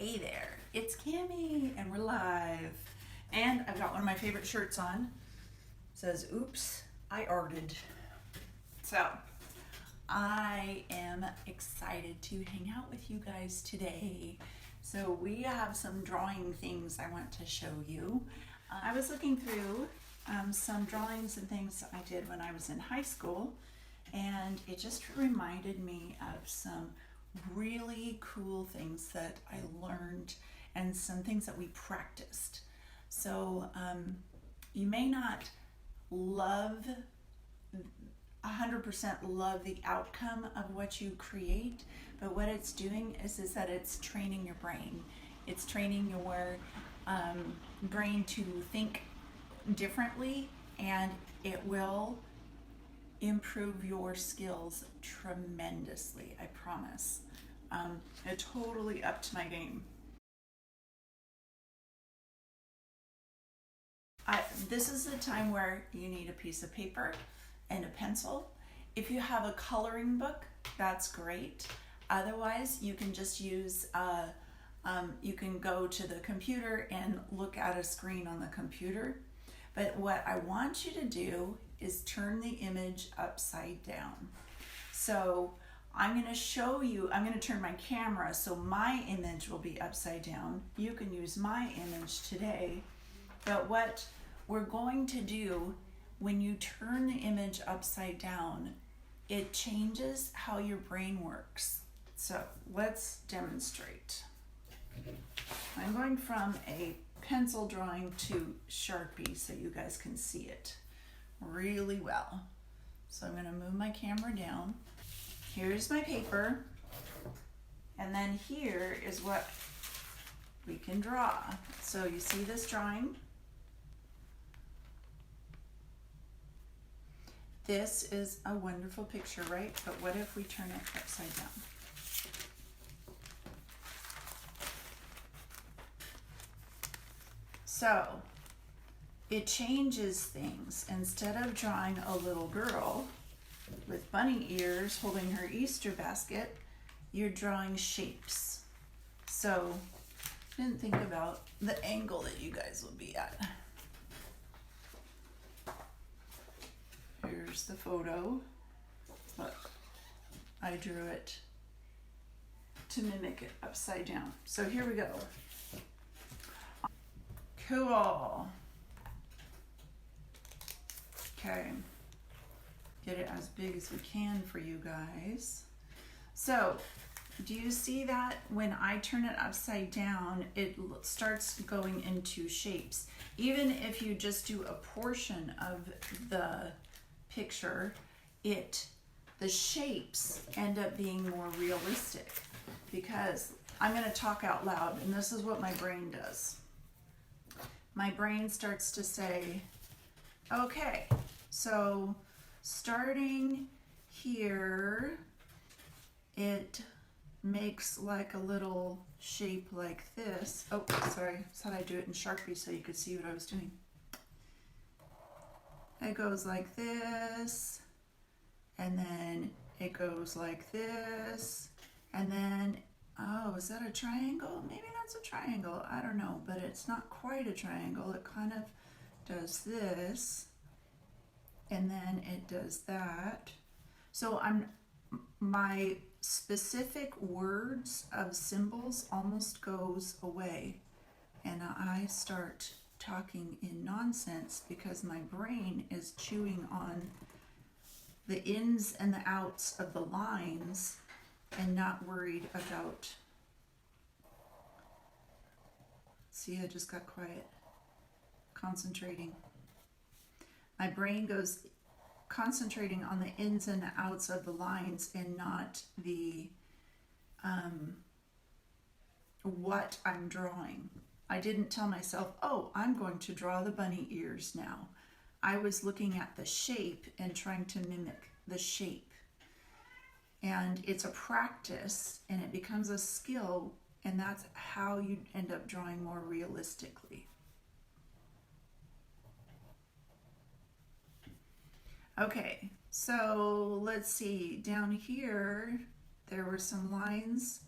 Hey there, it's Cami and we're live. And I've got one of my favorite shirts on. It says, oops, I arted. So I am excited to hang out with you guys today. So we have some drawing things I want to show you. I was looking through some drawings and things I did when I was in high school, and it just reminded me of some really cool things that I learned and some things that we practiced. So you may not love 100% love the outcome of what you create, but what it's doing is that it's training your brain. It's training your brain to think differently, and it will improve your skills tremendously, I promise. It's totally up to my game. This is the time where you need a piece of paper and a pencil. If you have a coloring book, that's great. Otherwise, you can just use, you can go to the computer and look at a screen on the computer. But what I want you to do is turn the image upside down. So I'm going to show you, I'm going to turn my camera so my image will be upside down. You can use my image today. But what we're going to do when you turn the image upside down, it changes how your brain works. So let's demonstrate. I'm going from a pencil drawing to Sharpie so you guys can see it really well. So I'm going to move my camera down. Here's my paper, and then here is what we can draw. So you see this drawing? This is a wonderful picture, right? But what if we turn it upside down? So it changes things. Instead of drawing a little girl with bunny ears holding her Easter basket, you're drawing shapes. So I didn't think about the angle that you guys will be at. Here's the photo. Look, I drew it to mimic it upside down. So here we go. Cool. Okay. Get it as big as we can for you guys. So, do you see that when I turn it upside down, it starts going into shapes? Even if you just do a portion of the picture, the shapes end up being more realistic, because I'm going to talk out loud, and this is what my brain does. My brain starts to say, okay, so starting here, it makes like a little shape like this. Oh, sorry, I thought I'd do it in Sharpie so you could see what I was doing. It goes like this, and then it goes like this, and then, oh, is that a triangle? Maybe that's a triangle, I don't know, but it's not quite a triangle. It kind of does this, and then it does that. So my specific words of symbols almost goes away, and I start talking in nonsense because my brain is chewing on the ins and the outs of the lines and not worried about. See, I just got quiet. Concentrating. My brain goes concentrating on the ins and the outs of the lines and not the what I'm drawing. I didn't tell myself, oh, I'm going to draw the bunny ears now. I was looking at the shape and trying to mimic the shape. And it's a practice, and it becomes a skill, and that's how you end up drawing more realistically. Okay, so let's see, down here, there were some lines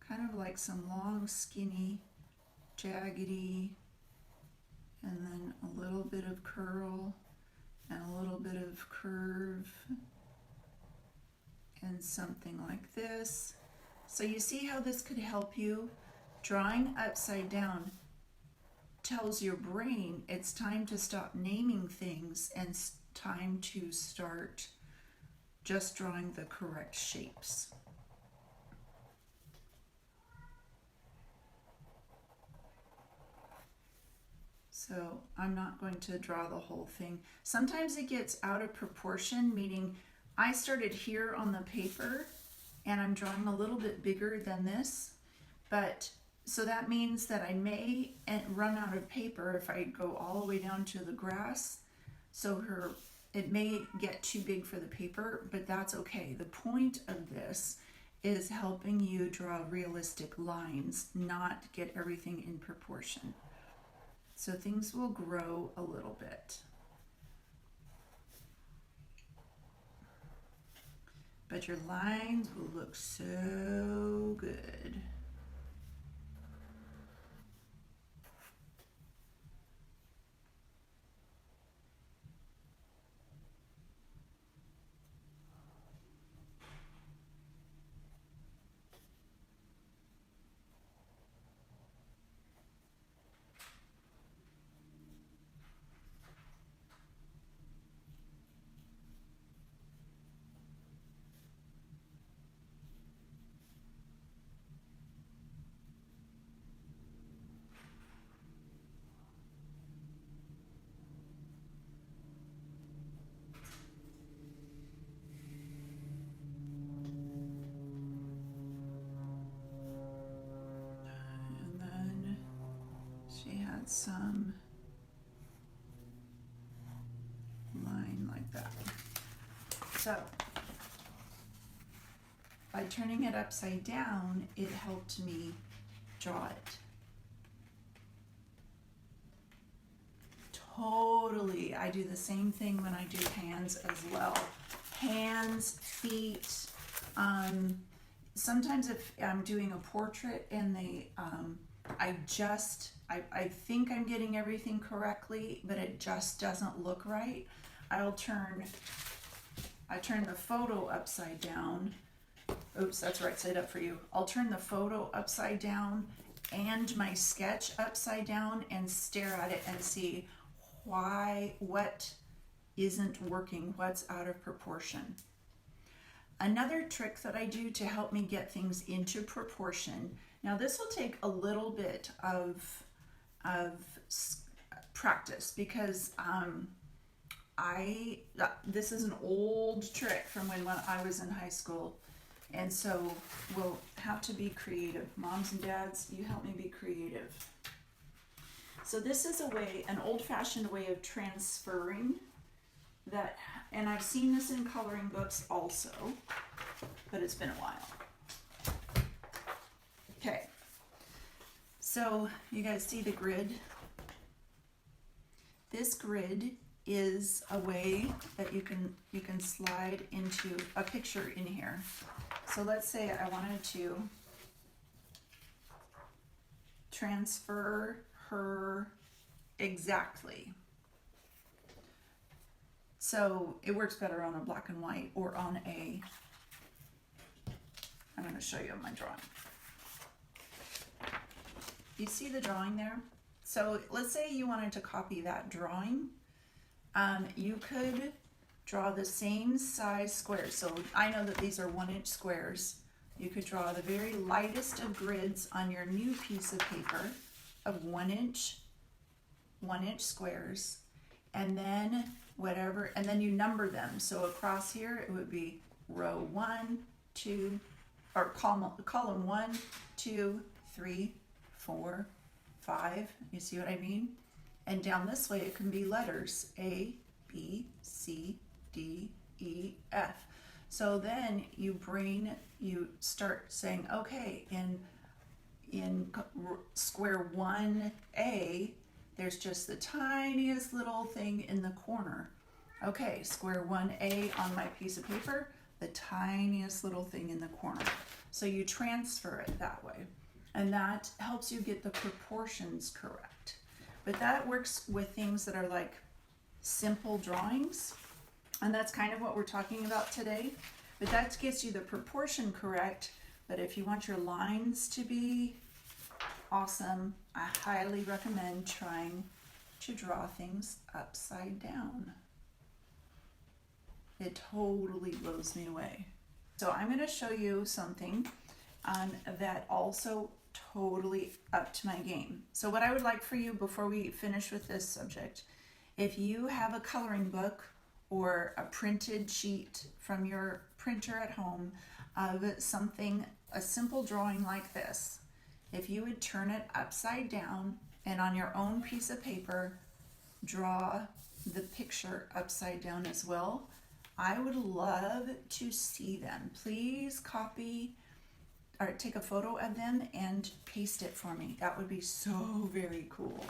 kind kind of like some long, skinny, jaggedy, and then a little bit of curl and a little bit of curve and something like this. So you see how this could help you? Drawing upside down tells your brain it's time to stop naming things and time to start just drawing the correct shapes. So I'm not going to draw the whole thing. Sometimes it gets out of proportion, meaning I started here on the paper and I'm drawing a little bit bigger than this, but so that means that I may run out of paper if I go all the way down to the grass. So it may get too big for the paper, but that's okay. The point of this is helping you draw realistic lines, not get everything in proportion. So things will grow a little bit. But your lines will look so good. Some line like that. So by turning it upside down, it helped me draw it. Totally. I do the same thing when I do hands as well. Hands, feet. Sometimes if I'm doing a portrait and I think I'm getting everything correctly, but it just doesn't look right. I turn the photo upside down. Oops, that's right side up for you. I'll turn the photo upside down and my sketch upside down and stare at it and see what isn't working, what's out of proportion. Another trick that I do to help me get things into proportion. Now this will take a little bit of practice because this is an old trick from when I was in high school, and so we'll have to be creative. Moms and dads, you help me be creative. So this is an old-fashioned way of transferring that, and I've seen this in coloring books also, but it's been a while. Okay. So you guys see the grid? This grid is a way that you can slide into a picture in here. So let's say I wanted to transfer her exactly. So it works better on a black and white or on I'm going to show you my drawing. You see the drawing there? So let's say you wanted to copy that drawing. You could draw the same size squares. So I know that these are 1-inch squares. You could draw the very lightest of grids on your new piece of paper of 1-inch squares, and then and then you number them. So across here it would be row 1, 2, or column 1, 2, 3, 4, 5. You see what I mean? And down this way it can be letters A, B, C, D, E, F. So then you start saying, okay, in square 1A, there's just the tiniest little thing in the corner. Okay, square 1A on my piece of paper, the tiniest little thing in the corner. So you transfer it that way. And that helps you get the proportions correct. But that works with things that are like simple drawings. And that's kind of what we're talking about today. But that gets you the proportion correct. But if you want your lines to be awesome, I highly recommend trying to draw things upside down. It totally blows me away. So I'm going to show you something that also totally upped my game. So what I would like for you before we finish with this subject, if you have a coloring book or a printed sheet from your printer at home of something, a simple drawing like this, if you would turn it upside down and on your own piece of paper, draw the picture upside down as well, I would love to see them. Please copy or take a photo of them and paste it for me. That would be so very cool.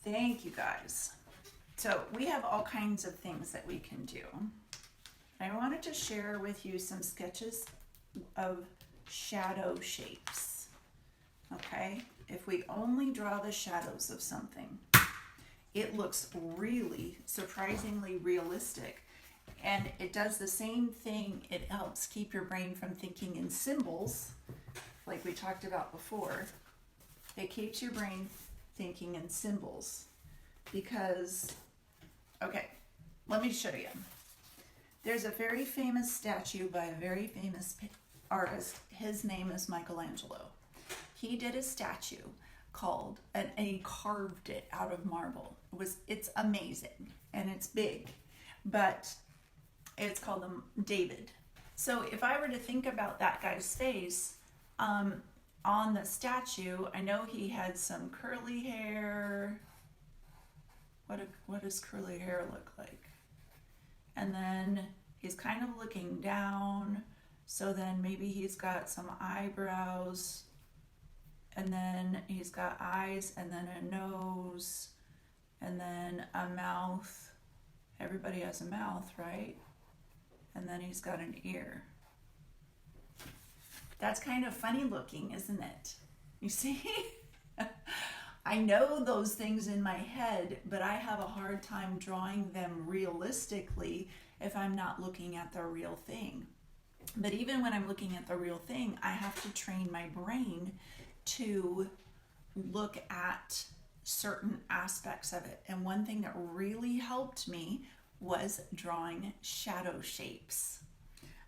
Thank you guys. So we have all kinds of things that we can do. I wanted to share with you some sketches of shadow shapes. Okay, if we only draw the shadows of something, it looks really surprisingly realistic. And it does the same thing. It helps keep your brain from thinking in symbols, like we talked about before. It keeps your brain thinking in symbols because, okay, let me show you. There's a very famous statue by a very famous artist. His name is Michelangelo. He did a statue called, and he carved it out of marble. It's amazing and it's big, but it's called David. So if I were to think about that guy's face on the statue, I know he had some curly hair. What does curly hair look like? And then he's kind of looking down. So then maybe he's got some eyebrows, and then he's got eyes, and then a nose, and then a mouth. Everybody has a mouth, right? And then he's got an ear. That's kind of funny looking, isn't it? You see? I know those things in my head, but I have a hard time drawing them realistically if I'm not looking at the real thing. But even when I'm looking at the real thing, I have to train my brain to look at certain aspects of it. And one thing that really helped me was drawing shadow shapes.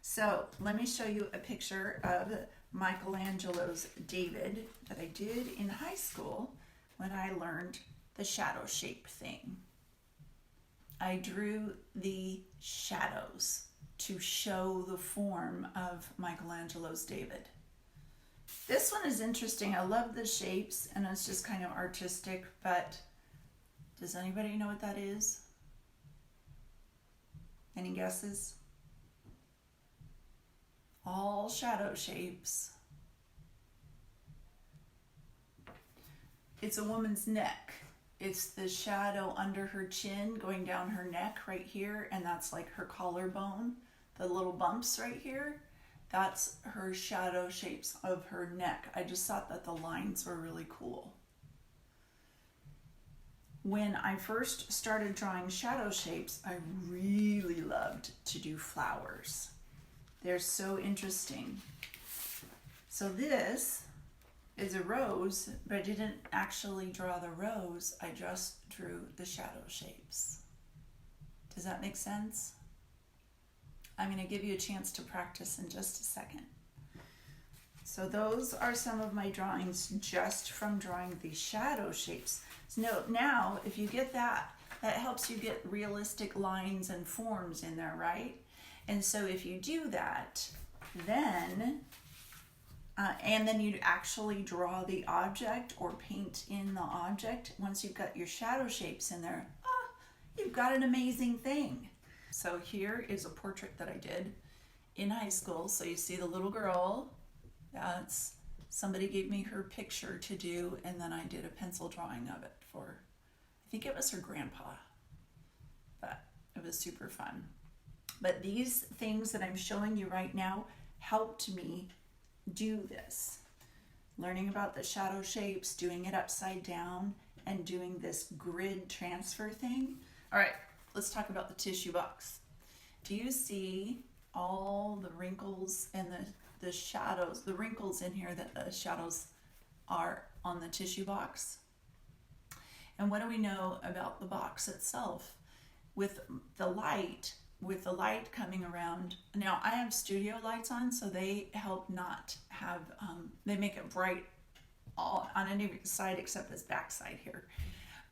So let me show you a picture of Michelangelo's David that I did in high school when I learned the shadow shape thing. I drew the shadows to show the form of Michelangelo's David. This one is interesting. I love the shapes and it's just kind of artistic, but does anybody know what that is? Any guesses? All shadow shapes. It's a woman's neck. It's the shadow under her chin going down her neck right here, and that's like her collarbone. The little bumps right here, that's her shadow shapes of her neck. I just thought that the lines were really cool. When I first started drawing shadow shapes, I really loved to do flowers. They're so interesting. So this is a rose, but I didn't actually draw the rose. I just drew the shadow shapes. Does that make sense? I'm going to give you a chance to practice in just a second. So those are some of my drawings just from drawing the shadow shapes. So now, if you get that, that helps you get realistic lines and forms in there, right? And so if you do that, then, and then you actually draw the object or paint in the object, once you've got your shadow shapes in there, you've got an amazing thing. So here is a portrait that I did in high school. So you see the little girl, that's somebody gave me her picture to do, and then I did a pencil drawing of it for, I think it was her grandpa, but it was super fun. But these things that I'm showing you right now helped me do this. Learning about the shadow shapes, doing it upside down, and doing this grid transfer thing. All right, let's talk about the tissue box. Do you see all the wrinkles and the shadows, the wrinkles in here that the shadows are on the tissue box? And what do we know about the box itself? With the light coming around. Now I have studio lights on, so they help not have, they make it bright all on any side except this back side here.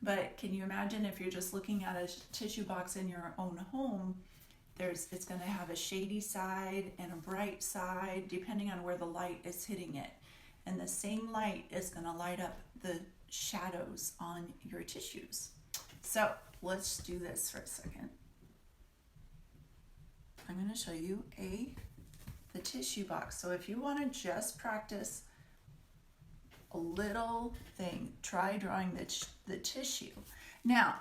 But can you imagine if you're just looking at a tissue box in your own home, it's going to have a shady side and a bright side depending on where the light is hitting it. And the same light is going to light up the shadows on your tissues. So let's do this for a second. I'm going to show you the tissue box. So if you want to just practice a little thing, try drawing the tissue. Now,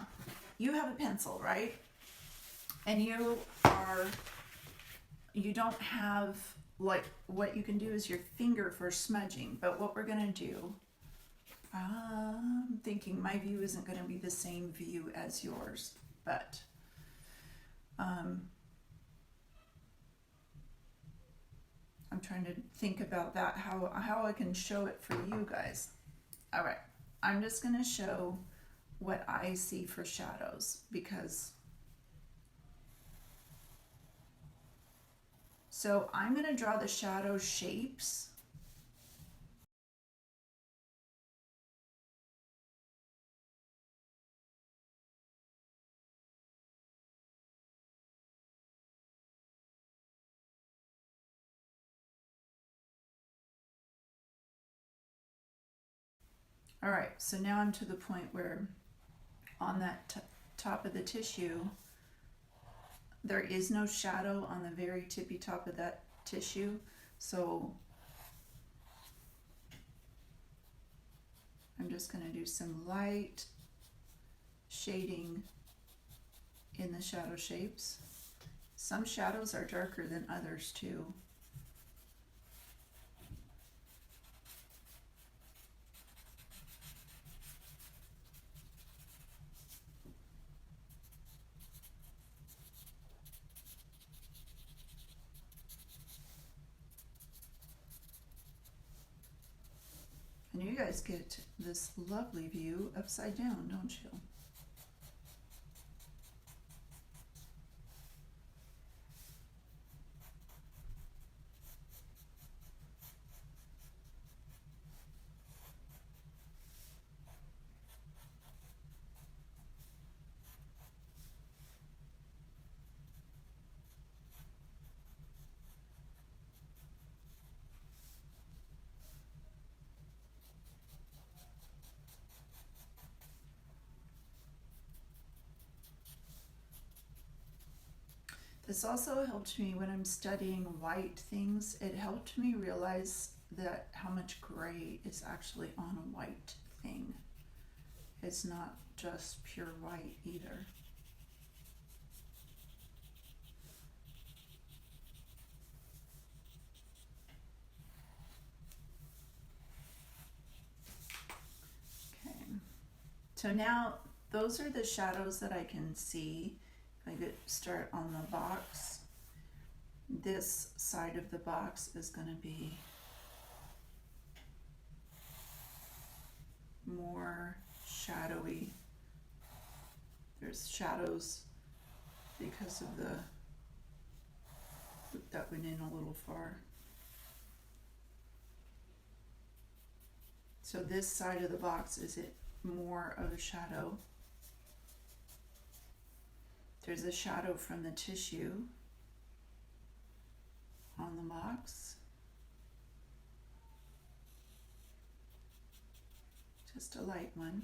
you have a pencil, right? And you don't have, like, what you can do is your finger for smudging. But what we're going to do, I'm thinking my view isn't going to be the same view as yours, but I'm trying to think about that, how I can show it for you guys. All right, I'm just going to show what I see for shadows, because so I'm going to draw the shadow shapes. All right, so now I'm to the point where on that top of the tissue, there is no shadow on the very tippy top of that tissue. So I'm just going to do some light shading in the shadow shapes. Some shadows are darker than others too. And you guys get this lovely view upside down, don't you? This also helped me when I'm studying white things. It helped me realize that how much gray is actually on a white thing. It's not just pure white either. Okay, so now those are the shadows that I can see. I could start on the box. This side of the box is going to be more shadowy. There's shadows because of that went in a little far. So this side of the box is it more of a shadow. There's a shadow from the tissue on the box. Just a light one.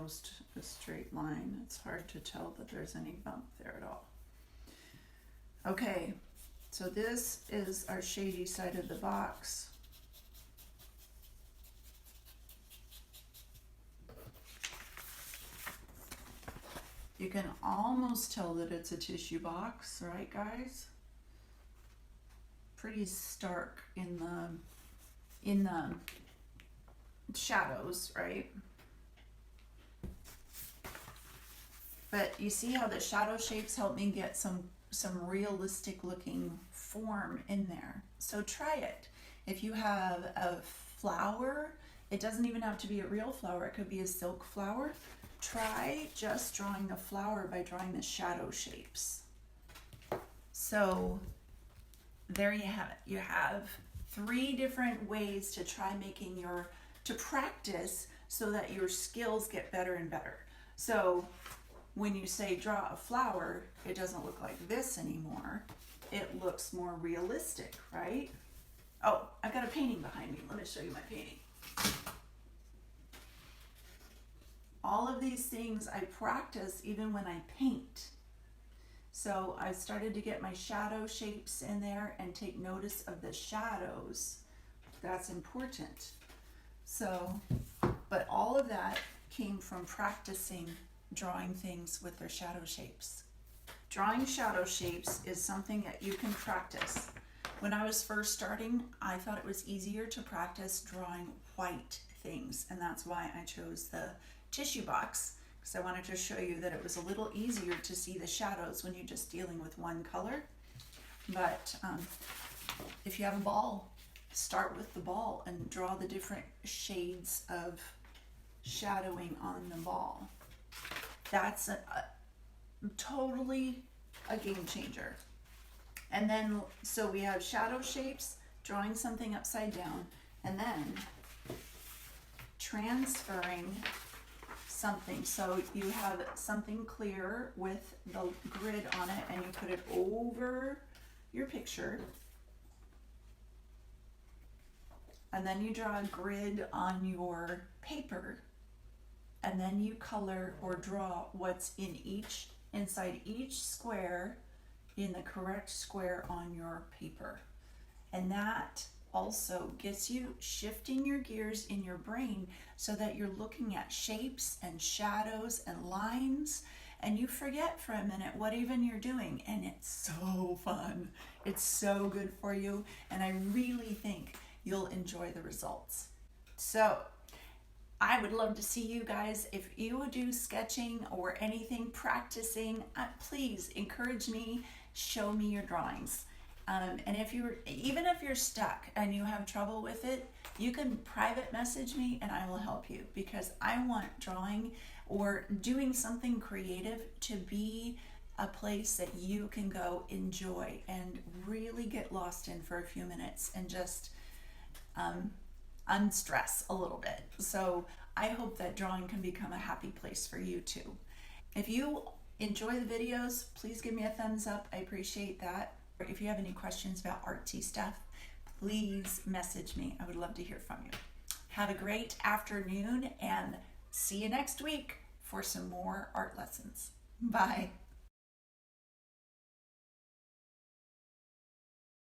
almost a straight line. It's hard to tell that there's any bump there at all. Okay, so this is our shady side of the box. You can almost tell that it's a tissue box, right guys? Pretty stark in the shadows, right? But you see how the shadow shapes help me get some realistic looking form in there. So try it. If you have a flower, it doesn't even have to be a real flower, it could be a silk flower. Try just drawing a flower by drawing the shadow shapes. So there you have it. You have 3 different ways to try making to practice so that your skills get better and better. So when you say draw a flower, it doesn't look like this anymore. It looks more realistic, right? Oh, I've got a painting behind me. Let me show you my painting. All of these things I practice even when I paint. So I started to get my shadow shapes in there and take notice of the shadows. That's important. So, but all of that came from practicing drawing things with their shadow shapes. Drawing shadow shapes is something that you can practice. When I was first starting, I thought it was easier to practice drawing white things, and that's why I chose the tissue box, because I wanted to show you that it was a little easier to see the shadows when you're just dealing with one color. But if you have a ball, start with the ball and draw the different shades of shadowing on the ball. That's totally a game changer. And then, so we have shadow shapes, drawing something upside down, and then transferring something. So you have something clear with the grid on it and you put it over your picture. And then you draw a grid on your paper. And then you color or draw what's inside each square in the correct square on your paper. And that also gets you shifting your gears in your brain so that you're looking at shapes and shadows and lines, and you forget for a minute what even you're doing, and it's so fun. It's so good for you, and I really think you'll enjoy the results. So I would love to see you guys. If you do sketching or anything, practicing, please encourage me, show me your drawings. And even if you're stuck and you have trouble with it, you can private message me and I will help you, because I want drawing or doing something creative to be a place that you can go enjoy and really get lost in for a few minutes and just unstress a little bit. So I hope that drawing can become a happy place for you too. If you enjoy the videos, please give me a thumbs up. I appreciate that. If you have any questions about artsy stuff, please message me. I would love to hear from you. Have a great afternoon and see you next week for some more art lessons. Bye.